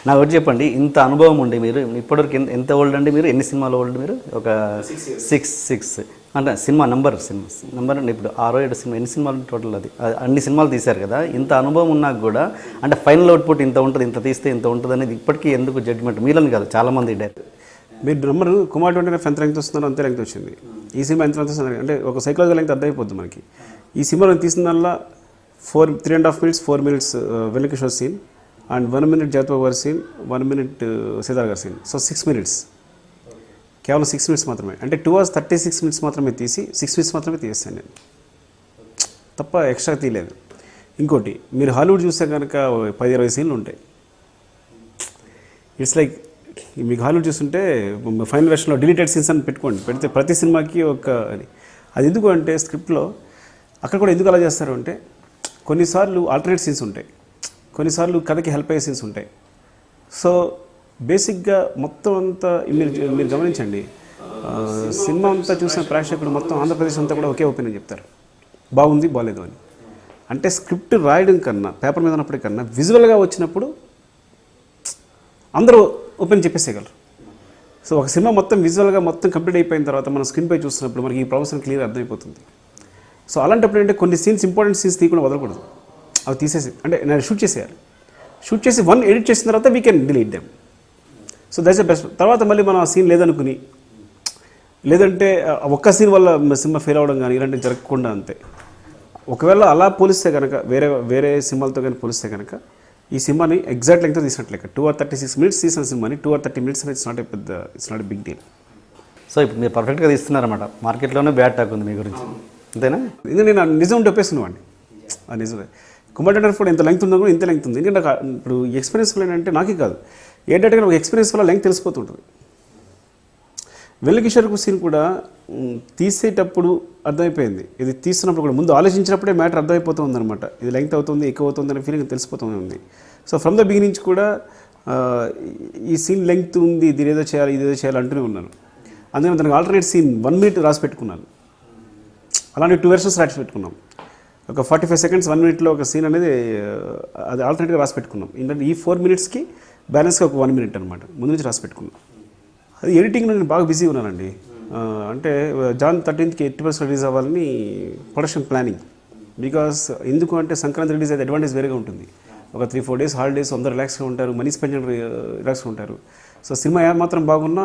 నాకు ఒకటి చెప్పండి, ఇంత అనుభవం ఉండి మీరు ఇప్పటివరకు ఎంత ఓల్డ్ అండి మీరు? ఎన్ని సినిమాలు ఓల్డ్ మీరు? ఒక సిక్స్ అంటే సినిమా నంబర్ అంటే ఇప్పుడు 6-7 సినిమా, ఎన్ని సినిమాలు టోటల్? అది అన్ని సినిమాలు తీశారు కదా, ఇంత అనుభవం ఉన్నాక కూడా అంటే ఫైనల్ అవుట్పుట్ ఇంత ఉంటుంది, ఇంత తీస్తే ఇంత ఉంటుంది అనేది ఇప్పటికీ ఎందుకు జడ్జిమెంట్ మీలని కాదు చాలామంది డైరెక్ట్? మీరు నెంబర్ కుమార్ 29 ఎంత లెంగ్త్ వస్తున్నారో అంతే లెంగ్త్ వచ్చింది. ఈ సినిమా ఎంత లెంగ్త్ వస్తుంది అంటే ఒక సైకలాజికల్ లెంగ్త్ అర్థమైపోద్ది మనకి. ఈ సినిమాలో తీసిన 3.5 minutes 4 minutes Venkateswara scene and 1 minute Jatava గారి సీన్, 1 minute సీతార్ గారి సీన్. సో 6 minutes, కేవలం 6 minutes మాత్రమే. అంటే 2 hours 36 minutes మాత్రమే తీసి 6 minutes మాత్రమే తీస్తాను నేను, తప్ప ఎక్స్ట్రా తీయలేదు. ఇంకోటి, మీరు హాలీవుడ్ చూస్తే కనుక 10-20 సీన్లు ఉంటాయి. ఇట్స్ లైక్ మీకు హాలీవుడ్ చూస్తుంటే ఫైనల్ వెర్షన్లో డిలీటెడ్ సీన్స్ అని పెడితే ప్రతి సినిమాకి ఒక అది ఎందుకు అంటే స్క్రిప్ట్లో అక్కడ కూడా ఎందుకు అలా చేస్తారు అంటే కొన్నిసార్లు ఆల్టర్నేట్ సీన్స్ ఉంటాయి, కొన్నిసార్లు కథకి హెల్ప్ అయ్యే సీన్స్ ఉంటాయి. సో బేసిక్గా మొత్తం అంతా మీరు గమనించండి, సినిమా అంతా చూసిన ప్రేక్షకుడు మొత్తం ఆంధ్రప్రదేశ్ అంతా కూడా ఒకే ఒపీనియన్ చెప్తారు, బాగుంది బాగాలేదు అని. అంటే స్క్రిప్ట్ రాయడం కన్నా, పేపర్ మీద ఉన్నప్పటికన్నా విజువల్గా వచ్చినప్పుడు అందరూ ఓపెన్ చెప్పేసేయగలరు. సో ఒక సినిమా మొత్తం విజువల్గా మొత్తం కంప్లీట్ అయిపోయిన తర్వాత మనం స్క్రీన్ పై చూస్తున్నప్పుడు మనకి ఈ ప్రాబ్లమ్స్ క్లియర్ అర్థమైపోతుంది. సో అలాంటప్పుడు అంటే కొన్ని సీన్స్, ఇంపార్టెంట్ సీన్స్ తీయకుండా వదలకూడదు, అవి తీసేసి అంటే నేను షూట్ చేసేయాలి. షూట్ చేసి ఎడిట్ చేసిన తర్వాత we can delete them. So that's the best. తర్వాత మళ్ళీ మనం ఆ సీన్ లేదనుకుని, లేదంటే ఒక్క సీన్ వల్ల సినిమా ఫెయిల్ అవ్వడం కానీ ఇలాంటివి జరగకుండా అంతే. ఒకవేళ అలా పోలిస్తే కనుక వేరే సినిమాలతో కానీ పోలిస్తే కనుక ఈ సినిమాని ఎగ్జాక్ట్ లెంగ్త్ తీసినట్లేక 2 hours 36 minutes తీసిన సినిమాని 2 hours 30 minutes అనేది it's not a big deal. So ఇప్పుడు మీరు పర్ఫెక్ట్గా తీస్తున్నారన్నమాట, మార్కెట్లోనే బ్యాడ్ టాక్ ఉంది మీ గురించి, అంతేనా? ఇది నేను నిజం చెప్పేస్తున్నాను, ఆ నిజమే. కుమార్ 24 ఎంత లెంగ్త్ ఉందో కూడా ఇంత లెంగ్త్ ఉంది. ఎందుకంటే ఇప్పుడు ఎక్స్పీరియన్స్ వల్ల ఏంటంటే నాకే కాదు, ఏంటంటే ఒక ఎక్స్పీరియన్స్ వల్ల లెంగ్త్ తెలిసిపోతుంటుంది. వెన్నకిషోర్ సీన్ కూడా తీసేటప్పుడు అర్థమైపోయింది, ఇది తీస్తున్నప్పుడు కూడా ముందు ఆలోచించినప్పుడే మ్యాటర్ అర్థమైపోతూ ఉందన్నమాట. ఇది లెంగ్త్ అవుతుంది, ఎక్కువ అవుతుంది అనే ఫీలింగ్ తెలిసిపోతూనే ఉంది. సో ఫ్రమ్ ద బిగినింగ్ కూడా ఈ సీన్ లెంగ్త్ ఉంది, ఇది ఏదో చేయాలి, ఇదేదో చేయాలి అంటూనే ఉన్నాను. అందుకని దానికి ఆల్టర్నేట్ సీన్ 1 minute రాసి పెట్టుకున్నాను. అలాంటి 2 versions రాసి పెట్టుకున్నాం. ఒక 45 seconds 1 minute ఒక సీన్ అనేది అది ఆల్టర్నేట్గా రాసి పెట్టుకున్నాం. ఏంటంటే ఈ 4 minutesకి బ్యాలెన్స్గా ఒక 1 minute అనమాట ముందు నుంచి రాసి పెట్టుకున్నాం. అది ఎడిటింగ్లో నేను బాగా బిజీ ఉన్నానండి. అంటే Jan 13th 80% రిలీజ్ అవ్వాలని ప్రొడక్షన్ ప్లానింగ్. బికాస్ ఎందుకు అంటే సంక్రాంతి రిలీజ్ అయితే అడ్వాంటేజ్ వేరేగా ఉంటుంది. ఒక 3-4 days హాలిడేస్ అందరూ రిలాక్స్గా ఉంటారు, మనీ స్పెండ్ రిలాక్స్గా ఉంటారు. సో సినిమా ఏమాత్రం బాగున్నా